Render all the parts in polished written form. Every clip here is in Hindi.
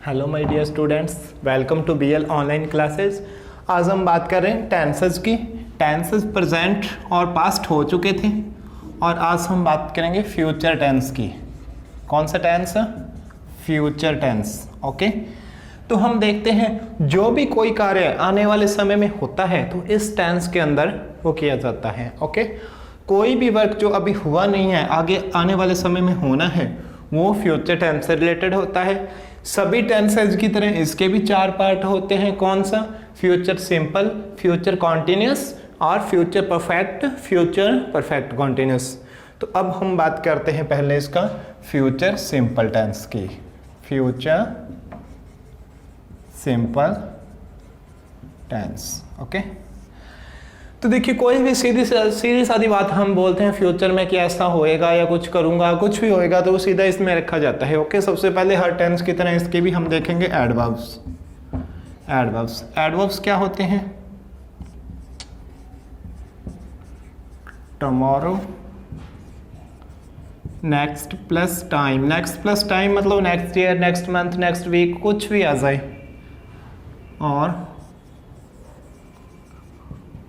Hello my dear students, welcome to BL online classes. आज हम बात कर रहे हैं टेंसेस की। टेंसेस प्रेजेंट और पास्ट हो चुके थे और आज हम बात करेंगे फ्यूचर टेंस की। कौन सा टेंस? Future tense. ओके, तो हम देखते हैं जो भी कोई कार्य आने वाले समय में होता है तो इस टेंस के अंदर वो किया जाता है। ओके, कोई भी वर्क जो अभी हुआ नहीं है आगे आने वाले समय में होना है वो फ्यूचर टेंस से रिलेटेड होता है। सभी टेंसेज की तरह इसके भी चार पार्ट होते हैं। कौन सा? फ्यूचर सिंपल, फ्यूचर कॉन्टिन्यूस और future perfect, future perfect continuous. तो अब हम बात करते हैं पहले इसका फ्यूचर सिंपल टेंस की। Future simple tense. ओके, तो देखिए कोई भी सीधी सादी बात हम बोलते हैं फ्यूचर में कि ऐसा होएगा या कुछ करूंगा, कुछ भी होएगा तो वो सीधा इसमें रखा जाता है। ओके, सबसे पहले हर टेंस की तरह इसके भी हम देखेंगे एडवर्ब्स। एडवर्ब्स क्या होते हैं? Tomorrow, next plus time. Next plus time मतलब next year, next month, next week, कुछ भी आ जाए। और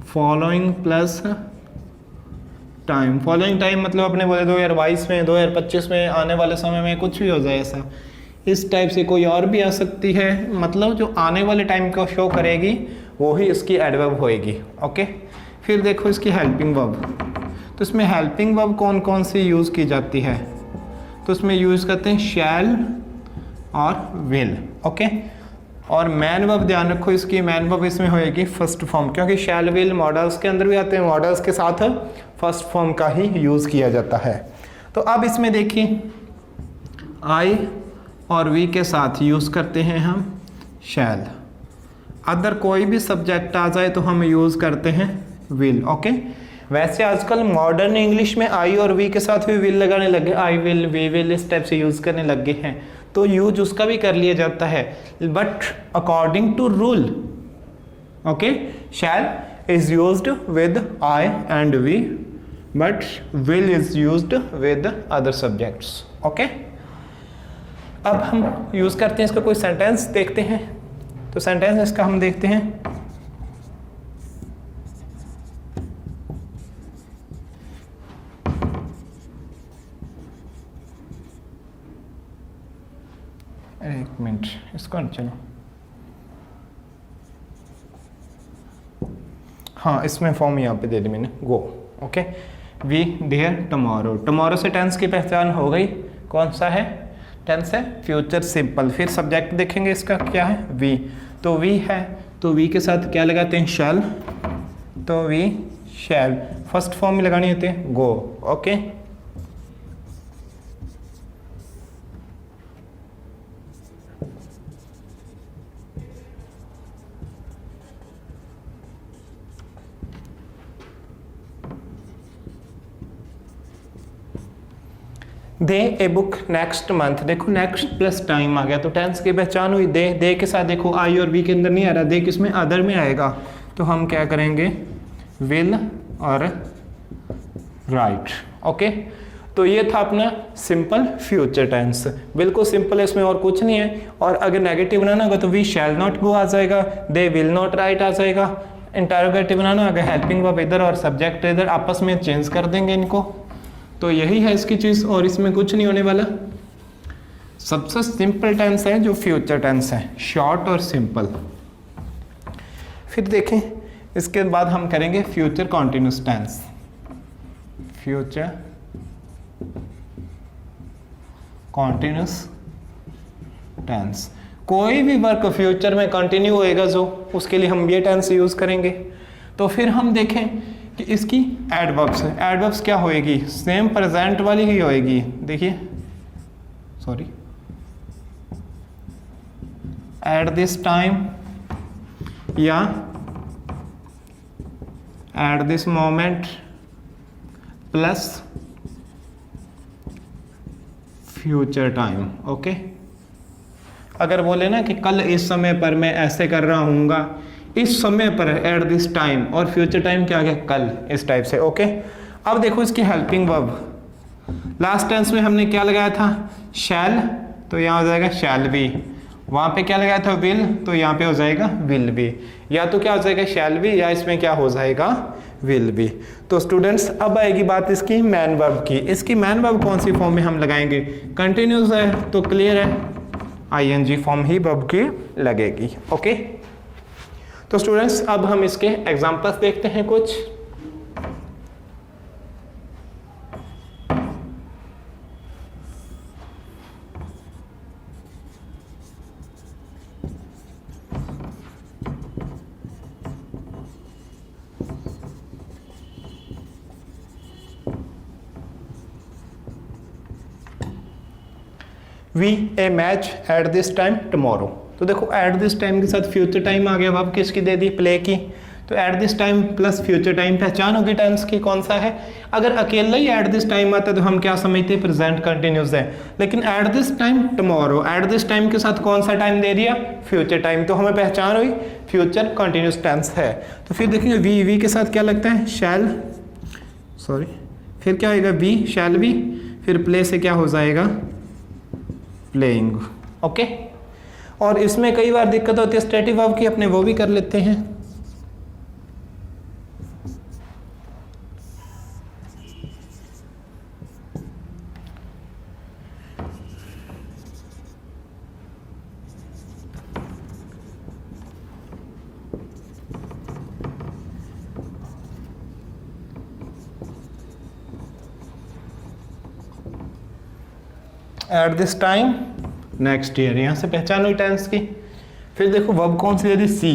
following plus time. Following time मतलब अपने बोले 2022 में, 2025 में, आने वाले समय में, कुछ भी हो जाए ऐसा। इस टाइप से कोई और भी आ सकती है, मतलब जो आने वाले टाइम को शो करेगी वो ही इसकी एडवर्ब होएगी। ओके, फिर देखो इसकी हेल्पिंग वर्ब। तो इसमें हेल्पिंग वर्ब कौन कौन सी यूज़ की जाती है? तो इसमें यूज़ करते हैं शैल और विल। ओके, और मैन वर्ब ध्यान रखो, इसकी मैन वर्ब इसमें होएगी फर्स्ट फॉर्म, क्योंकि शैल विल मॉडल्स के अंदर भी आते हैं। मॉडल्स के साथ फर्स्ट फॉर्म का ही यूज़ किया जाता है। तो अब इसमें देखिए आई और वी के साथ यूज़ करते हैं हम शैल। अदर कोई भी सब्जेक्ट आ जाए तो हम यूज़ करते हैं विल। ओके, वैसे आजकल मॉडर्न इंग्लिश में आई और वी के साथ भी विल लगाने लगे। आई विल, वी विल, इस टाइप से यूज़ करने लगे हैं, तो यूज उसका भी कर लिया जाता है, but according to rule. Okay, shall is used with I and we, but will is used with other subjects. Okay, अब हम यूज करते हैं इसका कोई सेंटेंस देखते हैं। तो सेंटेंस इसका हम देखते हैं। एक मिनट, इसको चलो, हाँ इसमें फॉर्म यहाँ पे दे दी मैंने, go. Okay, we there tomorrow. Tomorrow से टेंस की पहचान हो गई। कौन सा है टेंस? है फ्यूचर सिंपल। फिर सब्जेक्ट देखेंगे इसका क्या है? वी। तो वी है तो वी के साथ क्या लगाते हैं? शैल। तो वी शैल, फर्स्ट फॉर्म में लगानी होती है go. Okay, they a book next month. देखो नेक्स्ट प्लस टाइम आ गया तो टेंस की पहचान हुई। दे के साथ देखो आई और वी के अंदर नहीं आ रहा, दे किसमें? अदर में आएगा। तो हम क्या करेंगे? विल और राइट। ओके, तो ये था अपना सिंपल फ्यूचर टेंस। बिल्कुल सिंपल है, इसमें और कुछ नहीं है। और अगर नेगेटिव बनाना होगा तो वी शैल नॉट गो आ जाएगा, दे विल नॉट राइट आ जाएगा। इंटरोगेटिव बनाना होगा, हेल्पिंग वर्ब इधर और सब्जेक्ट इधर, आपस में चेंज कर देंगे इनको। तो यही है इसकी चीज़, और इसमें कुछ नहीं होने वाला। सबसे सिंपल टेंस है जो फ्यूचर टेंस है, शॉर्ट और सिंपल। फिर देखें इसके बाद हम करेंगे future continuous tense. Future continuous tense, कोई भी वर्क फ्यूचर में कंटिन्यू होएगा जो, उसके लिए हम ये टेंस यूज करेंगे। तो फिर हम देखें कि इसकी एडवर्ब्स है। एडवर्ब्स क्या होएगी? सेम प्रेजेंट वाली ही होएगी। देखिए, सॉरी, एट दिस टाइम या at this moment plus future time. Okay, अगर बोले ना कि कल इस समय पर मैं ऐसे कर रहा हूँगा, इस समय पर एट दिस टाइम, और फ्यूचर टाइम क्या आ गया? कल, इस टाइप से। ओके, अब देखो इसकी हेल्पिंग वर्ब। लास्ट टेंस में हमने क्या लगाया था? शैल, तो यहाँ हो जाएगा शैल बी। वहां पे क्या लगाया था विल, तो यहाँ पे हो जाएगा विल बी, या तो क्या हो जाएगा शैल बी, या इसमें क्या हो जाएगा विल बी। तो स्टूडेंट्स अब आएगी बात इसकी मैन वर्ब की। इसकी मैन वर्ब कौन सी फॉर्म में हम लगाएंगे? कंटिन्यूस है तो क्लियर है आईएनजी फॉर्म ही वर्ब की लगेगी। ओके, तो स्टूडेंट्स अब हम इसके एग्जांपल्स देखते हैं कुछ। V A match at this time tomorrow. तो देखो एट दिस टाइम के साथ फ्यूचर टाइम आ गया, अब किसकी दे दी? प्ले की। तो eight this time plus future time पहचान होगी टेंस की कौन सा है। अगर अकेला ही एट दिस टाइम आता है तो हम क्या समझते हैं? प्रेजेंट कंटिन्यूस है। लेकिन eight this time tomorrow, eight this time के साथ कौन सा टाइम दे दिया? Future time. तो हमें पहचान हुई फ्यूचर कंटिन्यूस टेंस है। तो फिर देखेंगे वी के साथ क्या लगता है? शैल, सॉरी, फिर क्या आएगा? बी, शैल बी, फिर प्ले से क्या हो जाएगा? प्लेइंग। ओके, और इसमें कई बार दिक्कत होती है स्टेटिव वर्ब की, अपने वो भी कर लेते हैं। Eight this time next year, यहाँ से पहचान हुई टेंस की। फिर देखो वर्ब कौन सी यदि सी।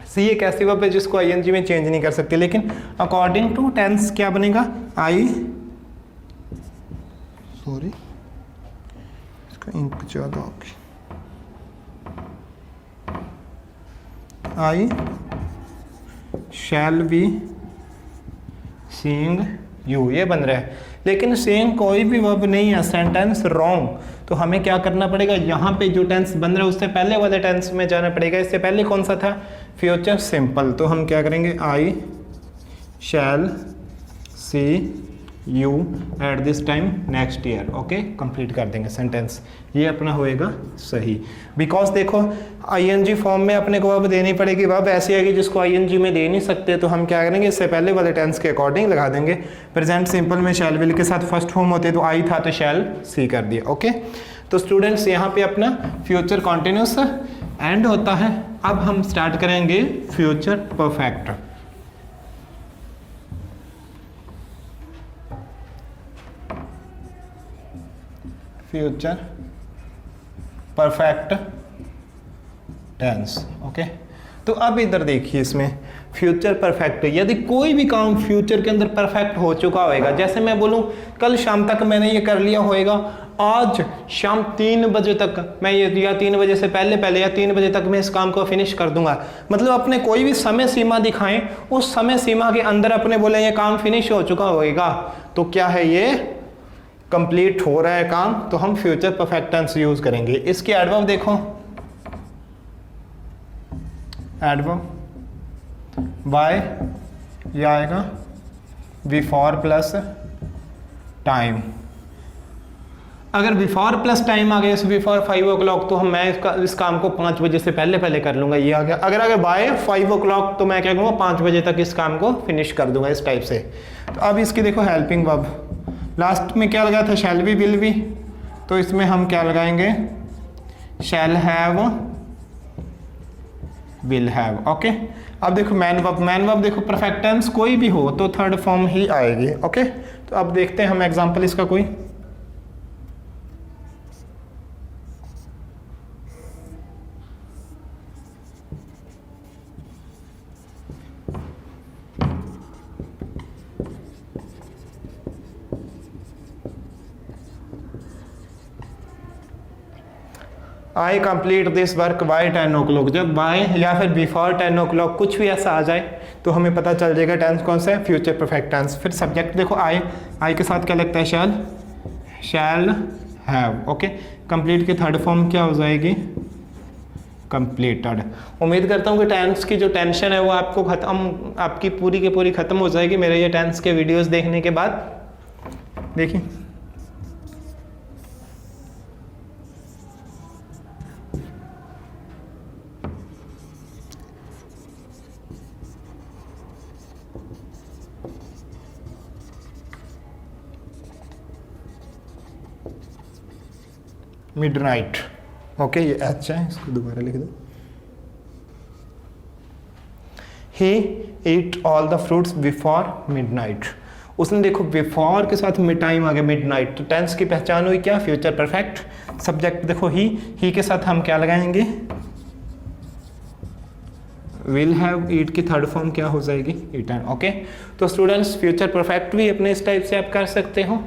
सी एक ऐसी वर्ब है जिसको आईएनजी में चेंज नहीं कर सकते, लेकिन अकॉर्डिंग टू टेंस क्या बनेगा? आई, सॉरी इसका इंक ज़्यादा होगी, आई शैल बी सीइंग यू, ये बन रहा है। लेकिन सेम कोई भी वर्ब नहीं है, सेंटेंस रॉन्ग। तो हमें क्या करना पड़ेगा? यहाँ पे जो टेंस बन रहा है उससे पहले वाले टेंस में जाना पड़ेगा। इससे पहले कौन सा था? Future simple. तो हम क्या करेंगे? I shall see you at this time next year. Okay, complete कर देंगे सेंटेंस, ये अपना होएगा सही। बिकॉज देखो आईएनजी फॉर्म में अपने को वर्ब देनी पड़ेगी, वर्ब ऐसी आएगी जिसको आईएनजी में दे नहीं सकते। तो हम क्या करेंगे? इससे पहले वाले टेंस के अकॉर्डिंग लगा देंगे। प्रेजेंट सिंपल में शैल विल के साथ फर्स्ट फॉर्म होते तो आई था तो शैल सी कर दिया। ओके, तो स्टूडेंट्स यहाँ पे अपना फ्यूचर कॉन्टिन्यूस एंड होता है। अब हम स्टार्ट करेंगे future perfect. Future perfect tense. Okay, तो अब इधर देखिए इसमें फ्यूचर परफेक्ट, यदि कोई भी काम फ्यूचर के अंदर परफेक्ट हो चुका होएगा, जैसे मैं बोलूं कल शाम तक मैंने ये कर लिया होएगा, आज शाम 3 बजे तक मैं ये, या 3 बजे से पहले पहले या 3 बजे तक मैं इस काम को फिनिश कर दूंगा। मतलब अपने कोई भी समय सीमा दिखाएं, उस समय सीमा के अंदर अपने बोले ये काम फिनिश हो चुका होएगा, तो क्या है? ये कंप्लीट हो रहा है काम, तो हम फ्यूचर परफेक्ट टेंस यूज करेंगे। इसकी एडवर्ब देखो, एडवर्ब बाय ये आएगा बिफोर प्लस टाइम। अगर बिफोर प्लस टाइम आ गया, बिफोर 5 o'clock, तो मैं इस काम को 5 बजे से पहले पहले कर लूंगा, ये आ गया। अगर बाय 5 o'clock तो मैं क्या करूँगा? 5 बजे तक इस काम को फिनिश कर दूंगा, इस टाइप से। तो अब इसकी देखो हेल्पिंग वर्ब, लास्ट में क्या लगा था? शैल बी विल बी, तो इसमें हम क्या लगाएंगे? Shall have will have. Okay, अब देखो मैन वर्ब देखो परफेक्ट टेंस कोई भी हो तो थर्ड फॉर्म ही आएगी। ओके, तो अब देखते हैं हम एग्जांपल इसका कोई। आई complete this work by 10 o'clock। जब बाय या फिर बिफोर 10 o'clock कुछ भी ऐसा आ जाए तो हमें पता चल जाएगा टेंस कौन सा है? Future perfect tense. फिर सब्जेक्ट देखो आई के साथ क्या लगता है? Shall have. ओके, कंप्लीट की थर्ड फॉर्म क्या हो जाएगी? कंप्लीटेड। उम्मीद करता हूँ कि टेंस की जो टेंशन है वो आपको आपकी पूरी की पूरी खत्म हो जाएगी मेरे ये टेंस के वीडियोस देखने के बाद। देखिए मिडनाइट। ओके, ये एच है, इसको दोबारा लिख दो। He eat all the fruits before midnight. उसने देखो बिफोर के साथ में टाइम आ गया मिडनाइट, तो टेंस की पहचान हुई क्या, फ्यूचर परफेक्ट। सब्जेक्ट देखो ही के साथ हम क्या लगाएंगे, विल हैव। ईट की थर्ड फॉर्म क्या हो जाएगी, ईटन। ओके, तो स्टूडेंट्स फ्यूचर परफेक्ट भी अपने इस टाइप से आप कर सकते हो।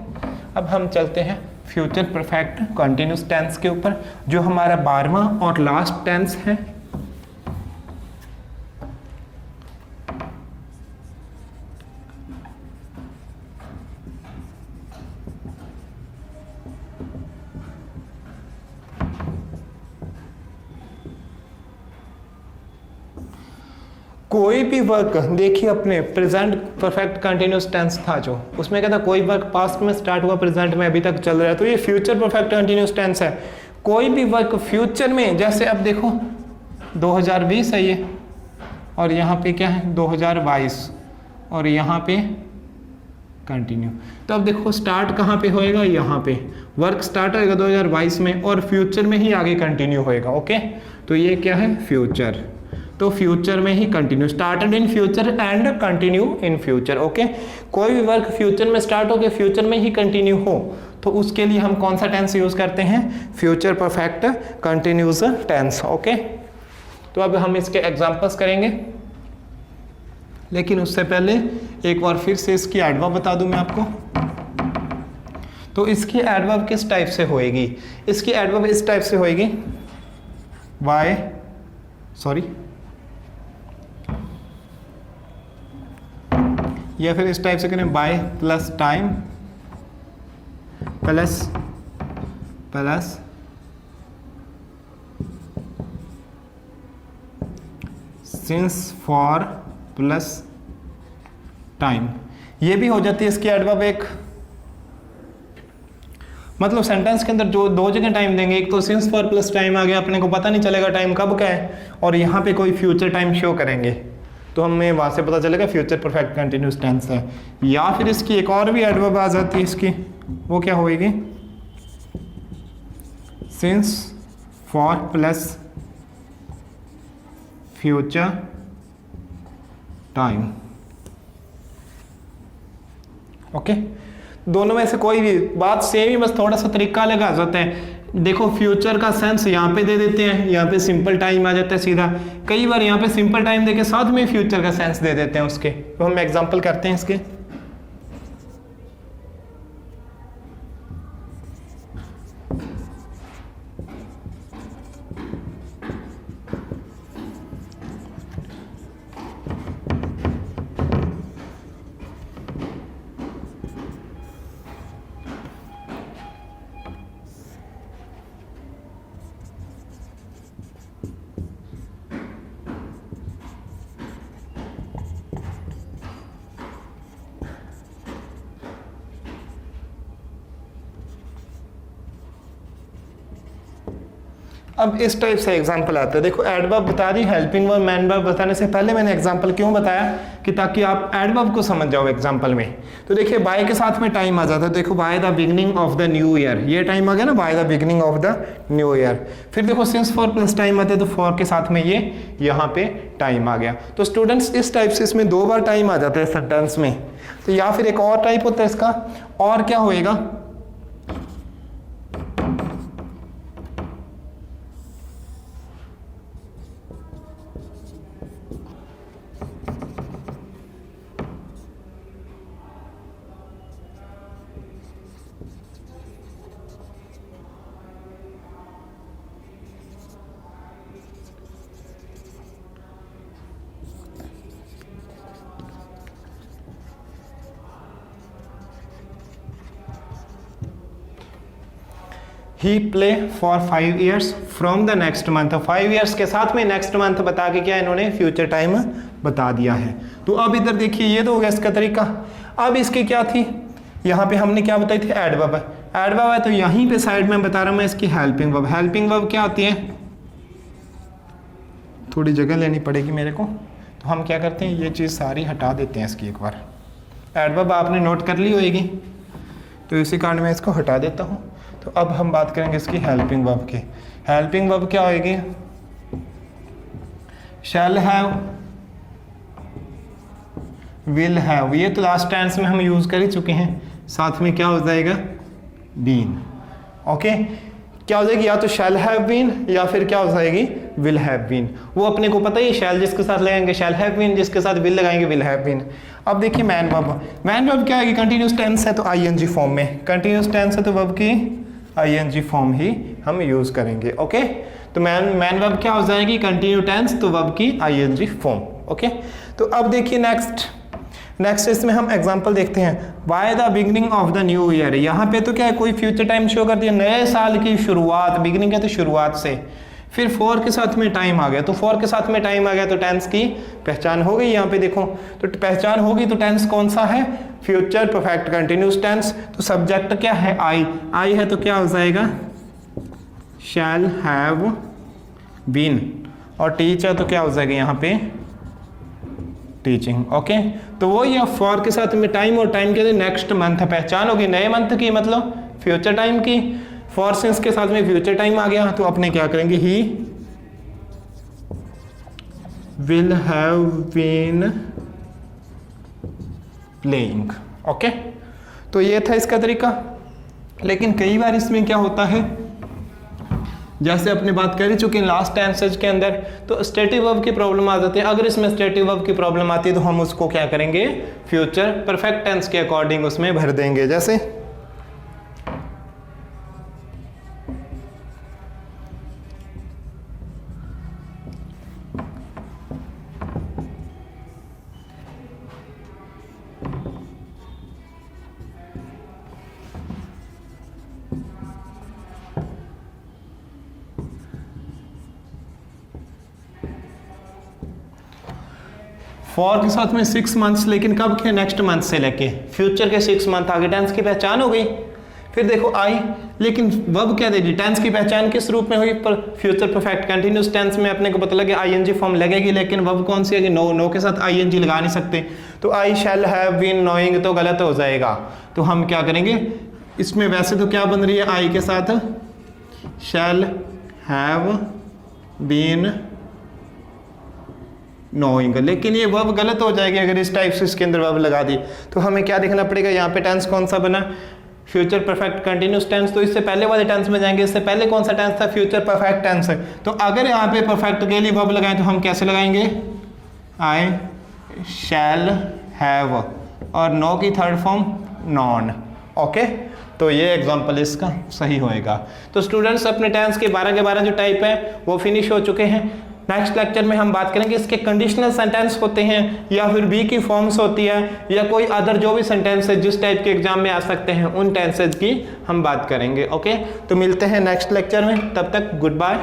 अब हम चलते हैं फ्यूचर परफेक्ट कंटिन्यूस टेंस के ऊपर, जो हमारा 12वां और लास्ट टेंस है। कोई भी वर्क देखिए, अपने प्रेजेंट परफेक्ट कंटिन्यूस टेंस था जो, उसमें कहता कोई वर्क पास्ट में स्टार्ट हुआ प्रेजेंट में अभी तक चल रहा है, तो ये फ्यूचर परफेक्ट कंटिन्यूस टेंस है। कोई भी वर्क फ्यूचर में, जैसे अब देखो 2020 है ये, और यहाँ पे क्या है 2022, और यहाँ पे कंटिन्यू। तो अब देखो स्टार्ट कहाँ पे होएगा, यहाँ पे वर्क स्टार्ट होएगा 2022 में, और फ्यूचर में ही आगे कंटिन्यू होएगा। ओके, तो ये क्या है फ्यूचर, तो फ्यूचर में ही continue, started in future and continue in future. Okay, कोई भी वर्क फ्यूचर में स्टार्ट हो के फ्यूचर में ही कंटिन्यू हो, तो उसके लिए हम कौन सा टेंस यूज करते हैं, future perfect continuous tense. Okay, तो अब हम इसके एग्जांपल्स करेंगे, लेकिन उससे पहले एक बार फिर से इसकी एडवर्ब बता दूं मैं आपको। तो इसकी एडवर्ब किस टाइप से होएगी, इसकी एडवर्ब इस टाइप से होएगी, या फिर इस टाइप से करें, by plus time plus since for plus time. ये भी हो जाती है इसकी एडवर्ब एक, मतलब सेंटेंस के अंदर जो दो जगह टाइम देंगे, एक तो सिंस फॉर प्लस टाइम आ गया, अपने को पता नहीं चलेगा टाइम कब का है, और यहाँ पे कोई फ्यूचर टाइम शो करेंगे, तो हमें वहाँ से पता चलेगा फ्यूचर परफेक्ट कंटिन्यूस टेंस है। या फिर इसकी एक और भी एडवर्ब आ जाती है इसकी, वो क्या होएगी, since for plus future time. Okay, दोनों में से कोई भी बात सेम ही, बस थोड़ा सा तरीका अलग आ जाता है। देखो फ्यूचर का सेंस यहाँ पे दे देते हैं, यहाँ पे सिंपल टाइम आ जाता है सीधा, कई बार यहाँ पे सिंपल टाइम देके साथ में फ्यूचर का सेंस दे देते हैं उसके, तो हम एग्जांपल करते हैं इसके। अब इस टाइप से एग्जांपल आता है, देखो एडवर्ब बता दी, हेल्पिंग वर्ब, मैन वर्ब बताने से पहले मैंने एग्जांपल क्यों बताया, कि ताकि आप एडवर्ब को समझ जाओ एग्जांपल में। तो देखिए बाय के साथ में टाइम आ जाता है, देखो by the beginning of the new year, ये टाइम आ गया ना, by the beginning of the new year. फिर देखो सिंस फॉर प्लस टाइम आता है, तो फॉर के साथ में ये यहाँ पे टाइम आ गया। तो स्टूडेंट्स इस टाइप से इसमें दो बार टाइम आ जाता है सेंटेंस में। तो या फिर एक और टाइप होता है इसका, और क्या होएगा, he play for 5 years from the next month. 5 years के साथ में नेक्स्ट मंथ बता के क्या इन्होंने फ्यूचर टाइम बता दिया है। तो अब इधर देखिए ये तो हो गया इसका तरीका। अब इसकी क्या थी, यहाँ पे हमने क्या बताई थी, एडवर्ब। एडवर्ब है तो यहीं पे साइड में बता रहा हूँ मैं इसकी हेल्पिंग वर्ब। हेल्पिंग वर्ब क्या होती है, थोड़ी जगह लेनी पड़ेगी मेरे को, तो हम क्या करते हैं ये चीज़ सारी हटा देते हैं इसकी एक बार। एडवर्ब आपने नोट कर ली होगी, तो इसी कारण मैं इसको हटा देता हूँ। तो तो अब हम बात करेंगे इसकी हेल्पिंग वर्ब की। हेल्पिंग वर्ब क्या होगी? शैल हैव, विल हैव, ये तो लास्ट टेंस में हम यूज कर ही चुके हैं। साथ में क्या हो जाएगा? बीन। ओके, क्या हो जाएगी? या तो शैल हैव बीन या फिर क्या हो जाएगी? Will have been. वो अपने को पता ही, शैल जिसके साथ लगाएंगे शैल हैव बीन, जिसके साथ विल लगाएंगे विल हैव बीन। अब देखिए मैन वर्ब, मैन वर्ब क्या है? कंटिन्यूस टेंस है तो आईएनजी फॉर्म में, कंटिन्यूस टेंस है तो वर्ब की आईएनजी फॉर्म ही हम यूज करेंगे। ओके, तो मैन वर्ब क्या हो जाएगी? कंटिन्यू टेंस तो वर्ब की आईएनजी फॉर्म। ओके, तो अब देखिए नेक्स्ट इसमें हम एग्जांपल देखते हैं। By the beginning of the new year, यहाँ पे तो क्या है? कोई फ्यूचर टाइम शो कर दिया, नए साल की शुरुआत, बिगिनिंग है तो शुरुआत से। फिर फॉर के साथ में टाइम आ गया, तो फॉर के साथ में टाइम आ गया तो टेंस की पहचान हो गई। यहाँ पे देखो तो पहचान होगी, तो टेंस कौन सा है? Future perfect continuous tense. तो सब्जेक्ट क्या है? आई है तो क्या हो जाएगा? Shall have been. और टीच है तो क्या हो जाएगा यहाँ पे? टीचिंग। ओके, तो वो ये फॉर के साथ में टाइम, और टाइम के लिए नेक्स्ट मंथ है, पहचान होगी नए मंथ की, मतलब फ्यूचर टाइम की। फॉर सिंस के साथ में फ्यूचर टाइम आ गया तो अपने क्या करेंगे? He will have been playing. Okay, तो ये था इसका तरीका। लेकिन कई बार इसमें क्या होता है, जैसे अपने बात कर ही चुके हैं लास्ट टेंसेज के अंदर, तो स्टेटिव वर्ब की प्रॉब्लम आ जाती है। अगर इसमें स्टेटिव वर्ब की प्रॉब्लम आती है तो हम उसको क्या करेंगे? फ्यूचर परफेक्ट टेंस के अकॉर्डिंग उसमें भर देंगे। जैसे फॉर के साथ में 6 मंथ्स, लेकिन कब के? नेक्स्ट मंथ से लेके फ्यूचर के 6 मंथ आगे, टेंस की पहचान हो गई। फिर देखो आई, लेकिन वर्ब क्या देगी? टेंस की पहचान किस रूप में हुई? पर फ्यूचर परफेक्ट कंटिन्यूस टेंस में अपने को पता लगे आईएनजी फॉर्म लगेगी, लेकिन वर्ब कौन सी है? नो के साथ आईएनजी लगा नहीं सकते। तो आई शैल हैव बीन नोइंग तो गलत हो जाएगा। तो हम क्या करेंगे? इसमें वैसे तो क्या बन रही है? आई के साथ शैल हैव बीन नोइंग, लेकिन ये वर्ब गलत हो जाएगी अगर इस टाइप से इसके अंदर वर्ब लगा दी। तो हमें क्या देखना पड़ेगा? यहाँ पे टेंस कौन सा बना? Future perfect continuous tense. तो इससे पहले वाले टेंस में जाएंगे, इससे पहले कौन सा टेंस था? फ्यूचर परफेक्ट टेंस है। तो अगर यहाँ पे परफेक्ट के लिए वर्ब लगाएं तो हम कैसे लगाएंगे? आई शैल हैव, और नो की थर्ड फॉर्म नॉन। ओके, तो ये एग्जांपल इसका सही होएगा। तो स्टूडेंट्स अपने टेंस के 12 के 12 जो टाइप है वो फिनिश हो चुके हैं। नेक्स्ट लेक्चर में हम बात करेंगे इसके कंडीशनल सेंटेंस होते हैं या फिर बी की फॉर्म्स होती है या कोई अदर जो भी सेंटेंस है जिस टाइप के एग्जाम में आ सकते हैं उन टेंसेज की हम बात करेंगे। ओके, तो मिलते हैं नेक्स्ट लेक्चर में, तब तक गुड बाय।